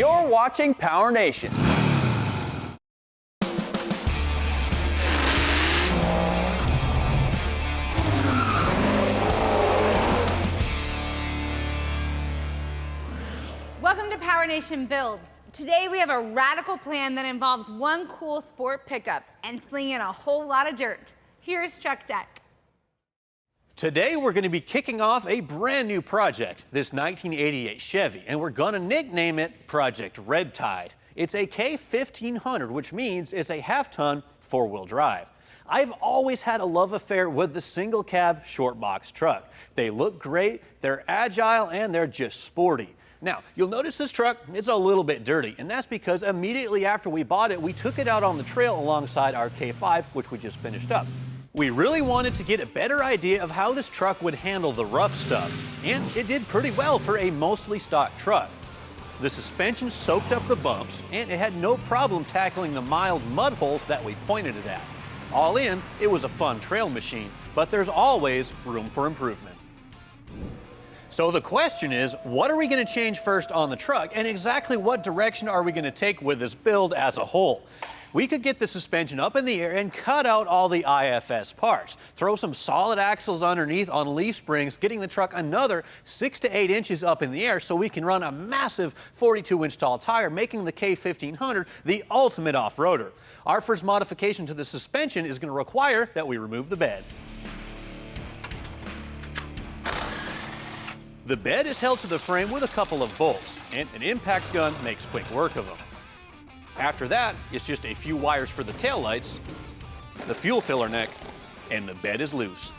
You're watching PowerNation. Welcome to PowerNation Builds. Today we have a radical plan that involves one cool sport pickup and slinging a whole lot of dirt. Here's Truck Tech. Today we're going to be kicking off a brand new project, this 1988 Chevy, and we're going to nickname it Project Red Tide. It's a K1500, which means it's a half-ton four-wheel drive. I've always had a love affair with the single cab short box truck. They look great, they're agile, and they're just sporty. Now, you'll notice this truck, it's a little bit dirty, and that's because immediately after we bought it, we took it out on the trail alongside our K5, which we just finished up. We really wanted to get a better idea of how this truck would handle the rough stuff, and it did pretty well for a mostly stock truck. The suspension soaked up the bumps, and it had no problem tackling the mild mud holes that we pointed it at. All in, it was a fun trail machine, but there's always room for improvement. So the question is, what are we going to change first on the truck, and exactly what direction are we going to take with this build as a whole? We could get the suspension up in the air and cut out all the IFS parts, throw some solid axles underneath on leaf springs, getting the truck another 6 to 8 inches up in the air so we can run a massive 42-inch tall tire, making the K1500 the ultimate off-roader. Our first modification to the suspension is going to require that we remove the bed. The bed is held to the frame with a couple of bolts, and an impact gun makes quick work of them. After that, it's just a few wires for the taillights, the fuel filler neck, and the bed is loose.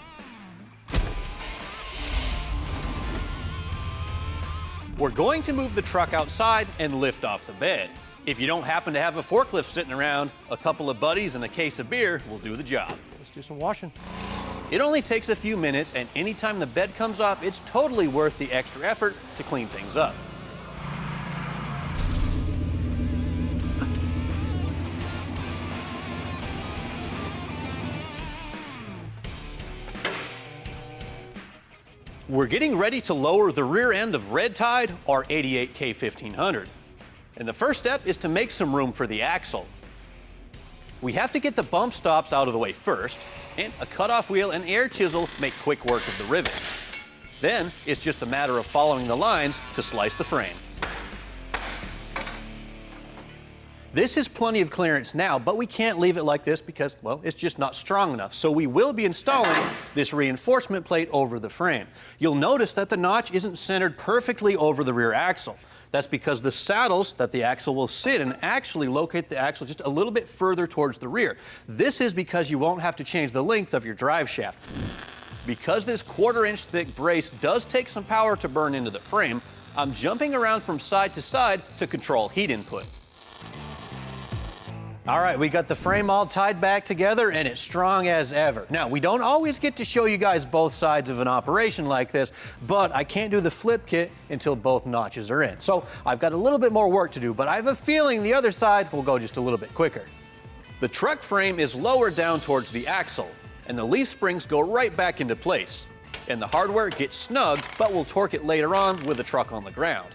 We're going to move the truck outside and lift off the bed. If you don't happen to have a forklift sitting around, a couple of buddies and a case of beer will do the job. Let's do some washing. It only takes a few minutes, and anytime the bed comes off, it's totally worth the extra effort to clean things up. We're getting ready to lower the rear end of Red Tide, our 88 K1500. And the first step is to make some room for the axle. We have to get the bump stops out of the way first, and a cutoff wheel and air chisel make quick work of the rivets. Then it's just a matter of following the lines to slice the frame. This is plenty of clearance now, but we can't leave it like this because, well, it's just not strong enough. So we will be installing this reinforcement plate over the frame. You'll notice that the notch isn't centered perfectly over the rear axle. That's because the saddles that the axle will sit in actually locate the axle just a little bit further towards the rear. This is because you won't have to change the length of your drive shaft. Because this 1/4-inch thick brace does take some power to burn into the frame, I'm jumping around from side to side to control heat input. All right, we got the frame all tied back together and it's strong as ever. Now, we don't always get to show you guys both sides of an operation like this, but I can't do the flip kit until both notches are in. So I've got a little bit more work to do, but I have a feeling the other side will go just a little bit quicker. The truck frame is lowered down towards the axle, and the leaf springs go right back into place. And the hardware gets snugged, but we'll torque it later on with the truck on the ground.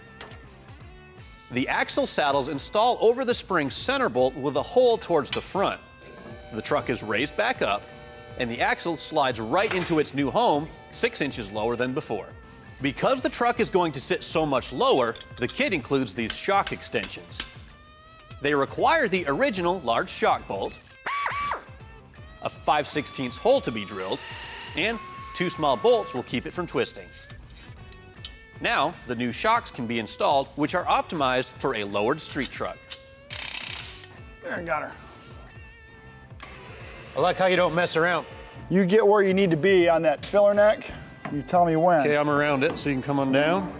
The axle saddles install over the spring center bolt with a hole towards the front. The truck is raised back up, and the axle slides right into its new home, 6 inches lower than before. Because the truck is going to sit so much lower, the kit includes these shock extensions. They require the original large shock bolt, a 5/16 hole to be drilled, and 2 small bolts will keep it from twisting. Now, the new shocks can be installed, which are optimized for a lowered street truck. There, I got her. I like how you don't mess around. You get where you need to be on that filler neck, you tell me when. Okay, I'm around it, so you can come on down.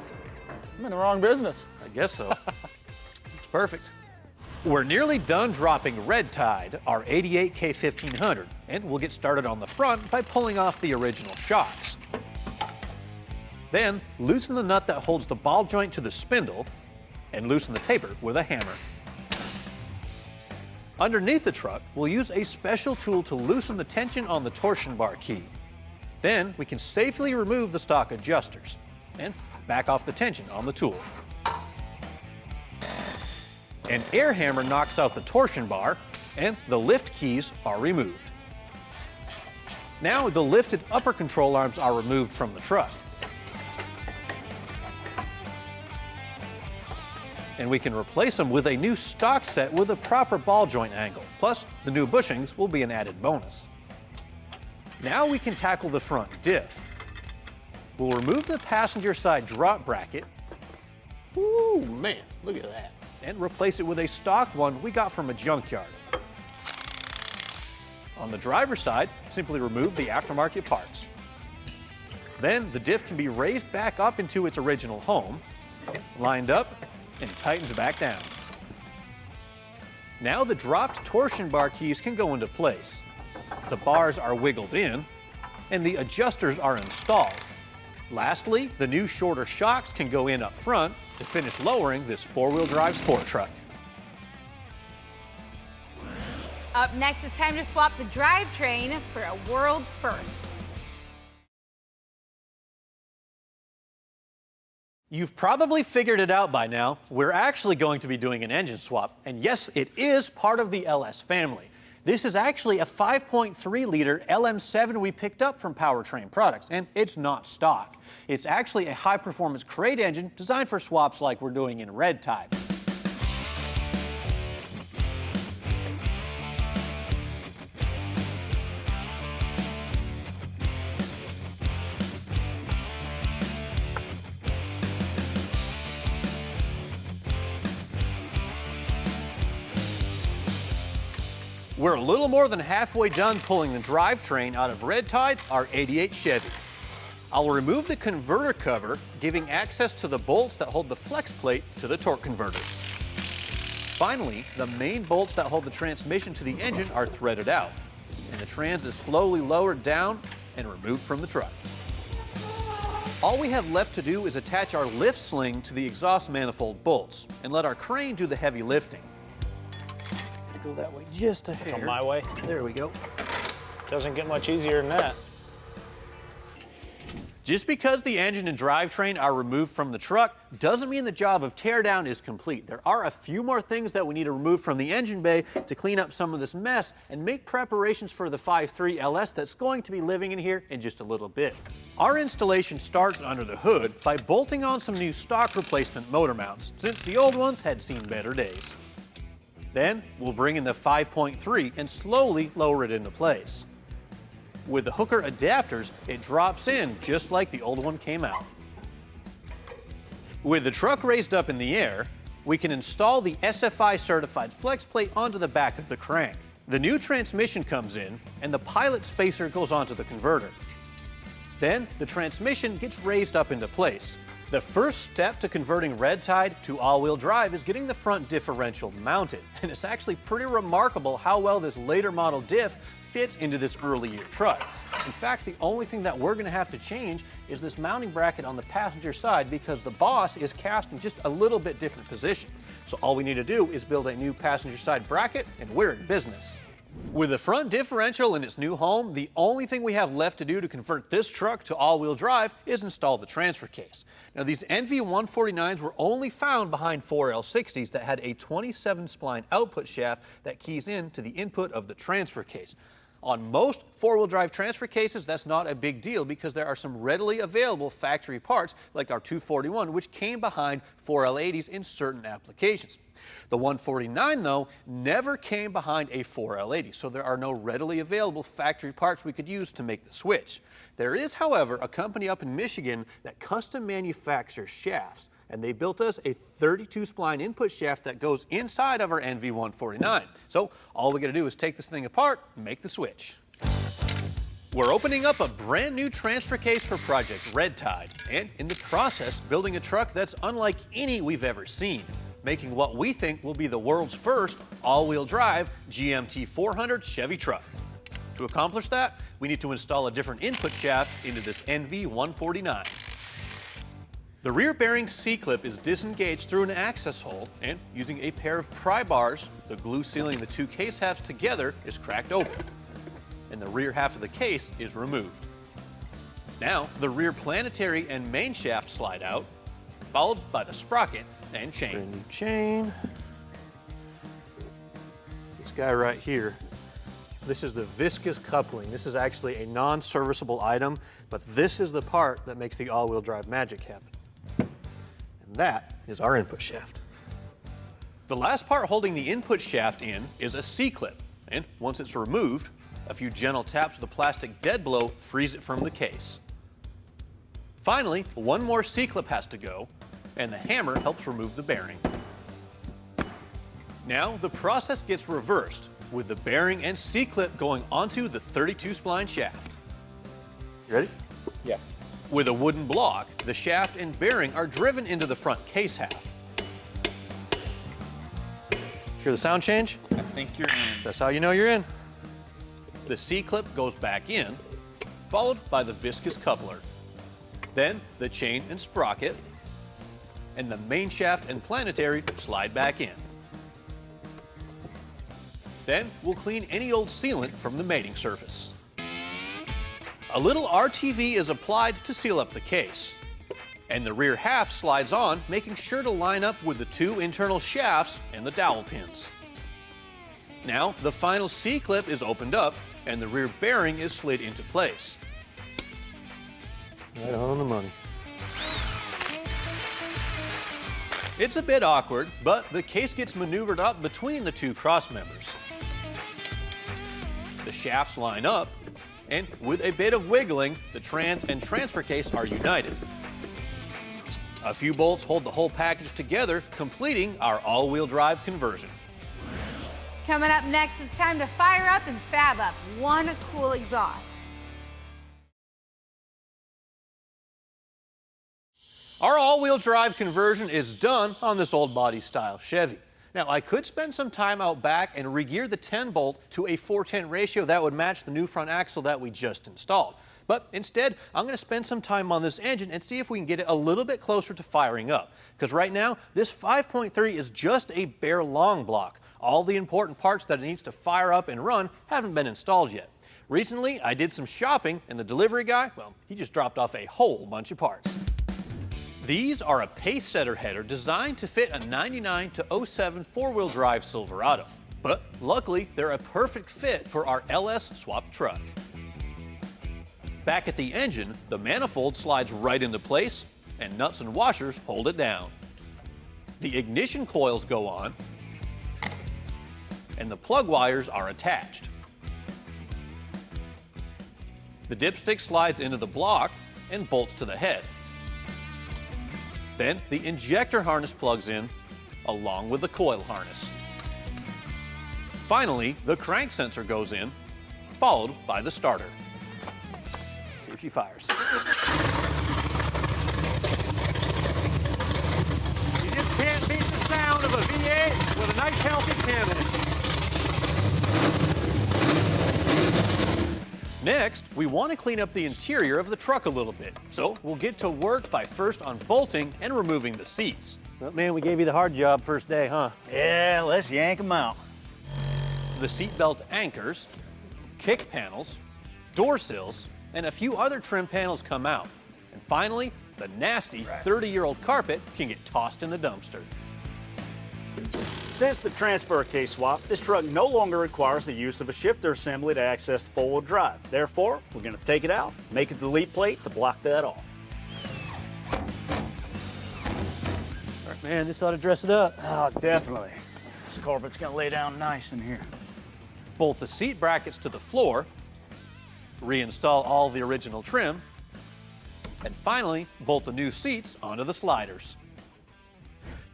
I'm in the wrong business. I guess so. It's perfect. We're nearly done dropping Red Tide, our 88 K1500, and we'll get started on the front by pulling off the original shocks. Then, loosen the nut that holds the ball joint to the spindle, and loosen the taper with a hammer. Underneath the truck, we'll use a special tool to loosen the tension on the torsion bar key. Then, we can safely remove the stock adjusters, and back off the tension on the tool. An air hammer knocks out the torsion bar, and the lift keys are removed. Now the lifted upper control arms are removed from the truck. And we can replace them with a new stock set with a proper ball joint angle. Plus, the new bushings will be an added bonus. Now we can tackle the front diff. We'll remove the passenger side drop bracket. Ooh, man, look at that. And replace it with a stock one we got from a junkyard. On the driver's side, simply remove the aftermarket parts. Then the diff can be raised back up into its original home, lined up, and tightened back down. Now the dropped torsion bar keys can go into place. The bars are wiggled in, and the adjusters are installed. Lastly, the new shorter shocks can go in up front to finish lowering this four-wheel drive sport truck. Up next, it's time to swap the drivetrain for a world's first. You've probably figured it out by now. We're actually going to be doing an engine swap. And yes, it is part of the LS family. This is actually a 5.3-liter LM7 we picked up from PowerTrain products, and it's not stock. It's actually a high-performance crate engine designed for swaps like we're doing in red tide. We're a little more than halfway done pulling the drivetrain out of red tide, our '88 Chevy. I'll remove the converter cover, giving access to the bolts that hold the Flexplate to the torque converters. Finally, the main bolts that hold the transmission to the engine are threaded out, and the trans is slowly lowered down and removed from the truck. All we have left to do is attach our lift sling to the exhaust manifold bolts and let our crane do the heavy lifting. Go that way just a hair. Come my way. There we go. Doesn't get much easier than that. Just because the engine and drivetrain are removed from the truck doesn't mean the job of teardown is complete. There are a few more things that we need to remove from the engine bay to clean up some of this mess and make preparations for the 5.3 LS that's going to be living in here in just a little bit. Our installation starts under the hood by bolting on some new stock replacement motor mounts, since the old ones had seen better days. Then we'll bring in the 5.3 and slowly lower it into place. With the hooker adapters, it drops in just like the old one came out. With the truck raised up in the air, we can install the SFI certified flex plate onto the back of the crank. The new transmission comes in and the pilot spacer goes onto the converter. Then the transmission gets raised up into place. The first step to converting red tide to all-wheel drive is getting the front differential mounted, and it's actually pretty remarkable how well this later model diff fits into this early year truck. In fact, the only thing that we're going to have to change is this mounting bracket on the passenger side, because the boss is cast in just a little bit different position. So all we need to do is build a new passenger side bracket and we're in business. With the front differential in its new home, the only thing we have left to do to convert this truck to all-wheel drive is install the transfer case. Now, these NV149s were only found behind 4L60s that had a 27-spline output shaft that keys in to the input of the transfer case. On most four-wheel drive transfer cases, that's not a big deal because there are some readily available factory parts like our 241, which came behind 4L80s in certain applications. The 149, though, never came behind a 4L80, so there are no readily available factory parts we could use to make the switch. There is, however, a company up in Michigan that custom manufactures shafts, and they built us a 32-spline input shaft that goes inside of our NV149. So all we got to do is take this thing apart and make the switch. We're opening up a brand new transfer case for Project Red Tide, and in the process, building a truck that's unlike any we've ever seen, making what we think will be the world's first all-wheel drive GMT 400 Chevy truck. To accomplish that, we need to install a different input shaft into this NV149. The rear bearing C-clip is disengaged through an access hole, and using a pair of pry bars, the glue sealing the two case halves together is cracked open, and the rear half of the case is removed. Now, the rear planetary and main shaft slide out, followed by the sprocket and chain. Brand new chain. guy right here. This is the viscous coupling. This is actually a non-serviceable item, but this is the part that makes the all-wheel drive magic happen. And that is our input shaft. The last part holding the input shaft in is a C-clip, and once it's removed, a few gentle taps with a plastic dead blow frees it from the case. Finally, one more C-clip has to go, and the hammer helps remove the bearing. Now the process gets reversed, with the bearing and C-clip going onto the 32 spline shaft. You ready? Yeah. With a wooden block, the shaft and bearing are driven into the front case half. Hear the sound change? I think you're in. That's how you know you're in. The C-clip goes back in, followed by the viscous coupler. Then the chain and sprocket, and the main shaft and planetary slide back in. Then we'll clean any old sealant from the mating surface. A little RTV is applied to seal up the case. And the rear half slides on, making sure to line up with the two internal shafts and the dowel pins. Now the final C-clip is opened up and the rear bearing is slid into place. Right on the money. It's a bit awkward, but the case gets maneuvered up between the two cross members. The shafts line up, and with a bit of wiggling, the trans and transfer case are united. A few bolts hold the whole package together, completing our all-wheel drive conversion. Coming up next, it's time to fire up and fab up one cool exhaust. Our all-wheel drive conversion is done on this old body style Chevy. Now, I could spend some time out back and re-gear the 10-bolt to a 4:10 ratio that would match the new front axle that we just installed. But instead, I'm going to spend some time on this engine and see if we can get it a little bit closer to firing up. Because right now, this 5.3 is just a bare long block. All the important parts that it needs to fire up and run haven't been installed yet. Recently, I did some shopping, and the delivery guy, well, he just dropped off a whole bunch of parts. These are a pace setter header designed to fit a 99 to 07 four-wheel drive Silverado. But luckily, they're a perfect fit for our LS swap truck. Back at the engine, the manifold slides right into place, and nuts and washers hold it down. The ignition coils go on, and the plug wires are attached. The dipstick slides into the block and bolts to the head. Then the injector harness plugs in, along with the coil harness. Finally, the crank sensor goes in, followed by the starter. See if she fires. You just can't beat the sound of a V8 with a nice healthy 10 in it. Next, we want to clean up the interior of the truck a little bit. So we'll get to work by first unbolting and removing the seats. Well, man, we gave you the hard job first day, huh? Yeah, let's yank them out. The seatbelt anchors, kick panels, door sills, and a few other trim panels come out. And finally, the nasty 30-year-old carpet can get tossed in the dumpster. Since the transfer case swap, this truck no longer requires the use of a shifter assembly to access the four-wheel drive. Therefore, we're going to take it out, make a delete plate to block that off. All right, man, this ought to dress it up. Oh, definitely. This carpet's gonna lay down nice in here. Bolt the seat brackets to the floor, reinstall all the original trim, and finally, bolt the new seats onto the sliders.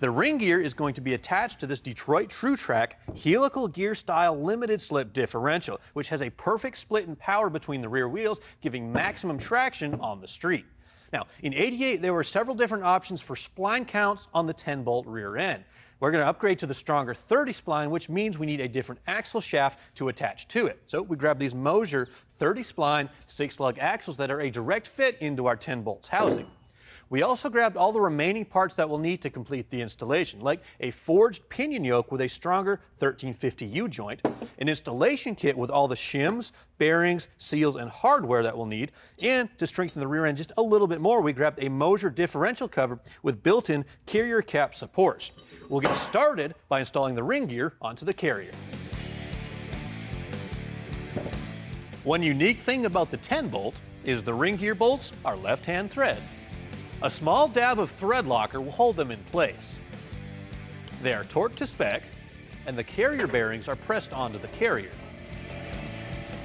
The ring gear is going to be attached to this Detroit TrueTrack helical gear style limited slip differential, which has a perfect split in power between the rear wheels, giving maximum traction on the street. Now, in '88, there were several different options for spline counts on the 10-bolt rear end. We're going to upgrade to the stronger 30 spline, which means we need a different axle shaft to attach to it. So we grab these Mosier 30 spline 6-lug axles that are a direct fit into our 10 bolts housing. We also grabbed all the remaining parts that we'll need to complete the installation, like a forged pinion yoke with a stronger 1350 U-joint, an installation kit with all the shims, bearings, seals, and hardware that we'll need, and to strengthen the rear end just a little bit more, we grabbed a Mosier differential cover with built-in carrier cap supports. We'll get started by installing the ring gear onto the carrier. One unique thing about the 10 bolt is the ring gear bolts are left-hand thread. A small dab of thread locker will hold them in place. They are torqued to spec, and the carrier bearings are pressed onto the carrier.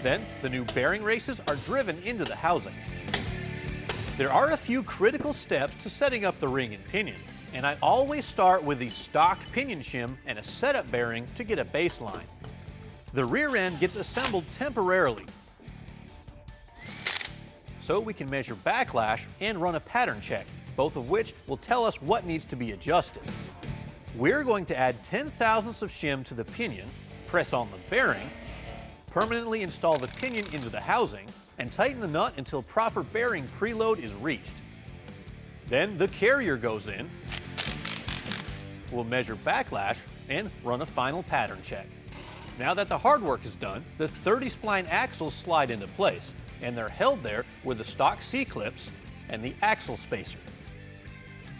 Then, the new bearing races are driven into the housing. There are a few critical steps to setting up the ring and pinion, and I always start with the stock pinion shim and a setup bearing to get a baseline. The rear end gets assembled temporarily, so we can measure backlash and run a pattern check, both of which will tell us what needs to be adjusted. We're going to add 10 thousandths of shim to the pinion, press on the bearing, permanently install the pinion into the housing, and tighten the nut until proper bearing preload is reached. Then the carrier goes in, we'll measure backlash, and run a final pattern check. Now that the hard work is done, the 30-spline axles slide into place, and they're held there with the stock C-clips and the axle spacer.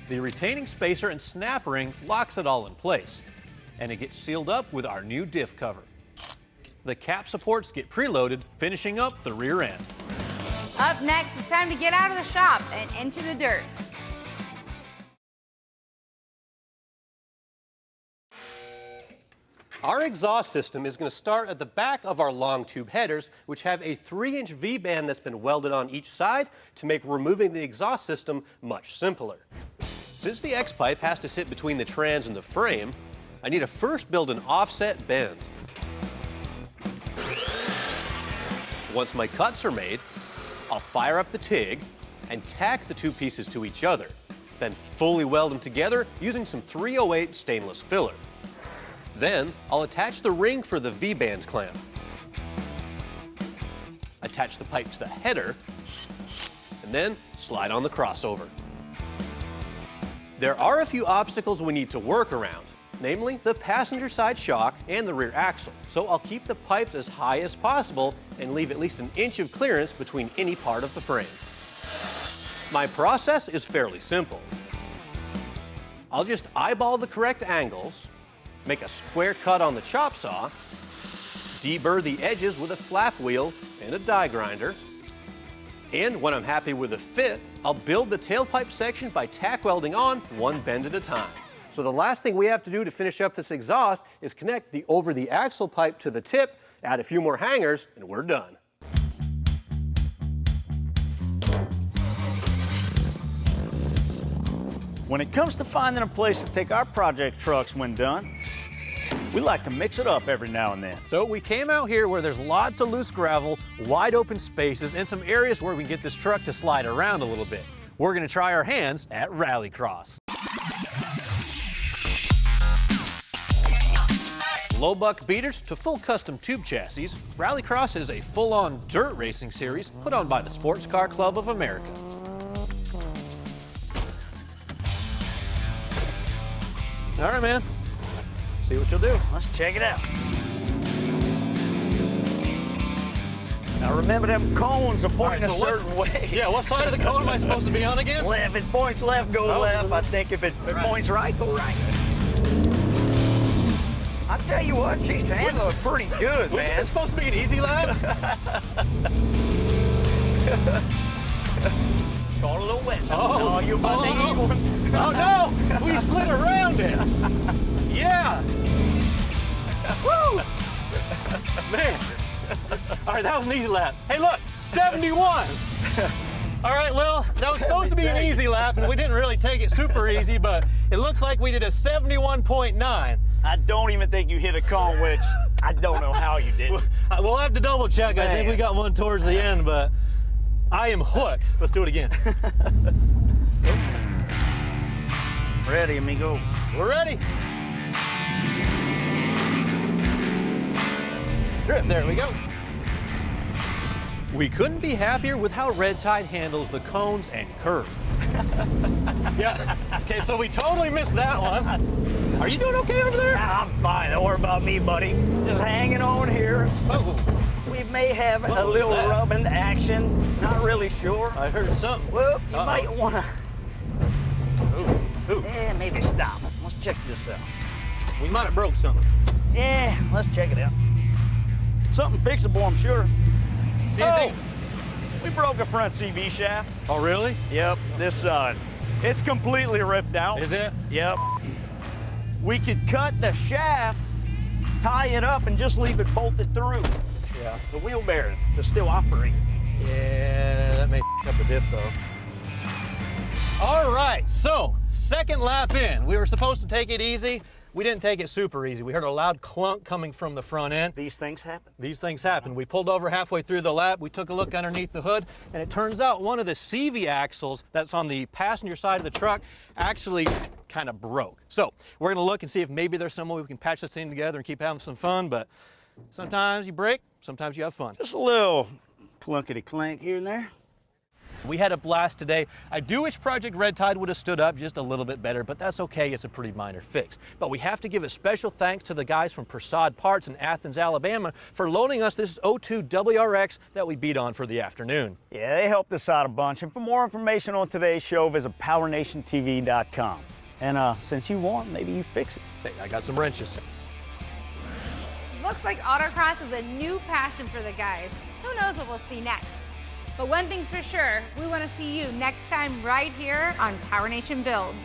The retaining spacer and snap ring locks it all in place, and it gets sealed up with our new diff cover. The cap supports get preloaded, finishing up the rear end. Up next, it's time to get out of the shop and into the dirt. Our exhaust system is going to start at the back of our long tube headers, which have a 3-inch V-band that's been welded on each side to make removing the exhaust system much simpler. Since the X-pipe has to sit between the trans and the frame, I need to first build an offset bend. Once my cuts are made, I'll fire up the TIG and tack the two pieces to each other, then fully weld them together using some 308 stainless filler. Then I'll attach the ring for the V-band clamp. Attach the pipe to the header, and then slide on the crossover. There are a few obstacles we need to work around, namely the passenger side shock and the rear axle. So I'll keep the pipes as high as possible and leave at least an inch of clearance between any part of the frame. My process is fairly simple. I'll just eyeball the correct angles, make a square cut on the chop saw, deburr the edges with a flap wheel and a die grinder, and when I'm happy with the fit, I'll build the tailpipe section by tack welding on one bend at a time. So the last thing we have to do to finish up this exhaust is connect the over the axle pipe to the tip, add a few more hangers, and we're done. When it comes to finding a place to take our project trucks when done, we like to mix it up every now and then. So we came out here where there's lots of loose gravel, wide open spaces, and some areas where we can get this truck to slide around a little bit. We're gonna try our hands at Rallycross. Low buck beaters to full custom tube chassis, Rallycross is a full-on dirt racing series put on by the Sports Car Club of America. All right, man. See what she'll do. Let's check it out. Now remember them cones are pointing a certain way. Yeah, what side of the cone am I supposed to be on again? Left, if it points left, go left. I think if it points right, go right. I tell you what, she's handling it pretty good, man. It's supposed to be an easy lap? Got a little wet. Oh, you about to eat one. Oh no, we slid around it. Yeah. Woo! Man. All right, that was an easy lap. Hey, look, 71. All right, well, that was supposed to be an easy lap, and we didn't really take it super easy, but it looks like we did a 71.9. I don't even think you hit a cone, which I don't know how you did. We'll have to double check. Man. I think we got one towards the end, but I am hooked. Let's do it again. Ready, amigo. We're ready. There we go. We couldn't be happier with how Red Tide handles the cones and curve. Yeah, okay, so we totally missed that one. Are you doing okay over there? I'm fine, don't worry about me, buddy. Just hanging on here. Oh. We may have a little rubbing action, not really sure. I heard something. Well, you might wanna, maybe stop. Let's check this out. We might have broke something. Yeah, let's check it out. Something fixable, I'm sure. See Oh, anything? we broke a front CV shaft. Oh, really? Yep, this it's completely ripped out. Is it? Yep. We could cut the shaft, tie it up, and just leave it bolted through. Yeah. The wheel bearing to still operate. Yeah, that may up the diff though. All right, so second lap in. We were supposed to take it easy. We didn't take it super easy. We heard a loud clunk coming from the front end. These things happen. These things happen. We pulled over halfway through the lap. We took a look underneath the hood, and it turns out one of the CV axles that's on the passenger side of the truck actually kind of broke. So we're gonna look and see if maybe there's some way we can patch this thing together and keep having some fun, but sometimes you break, sometimes you have fun. Just a little clunkety clank here and there. We had a blast today. I do wish Project Red Tide would have stood up just a little bit better, but that's okay, it's a pretty minor fix. But we have to give a special thanks to the guys from Persaud Parts in Athens, Alabama for loaning us this 02 WRX that we beat on for the afternoon. Yeah, they helped us out a bunch. And for more information on today's show, visit PowerNationTV.com. And since you won, maybe you fix it. Hey, I got some wrenches. Looks like autocross is a new passion for the guys. Who knows what we'll see next? But one thing's for sure, we want to see you next time right here on PowerNation Builds.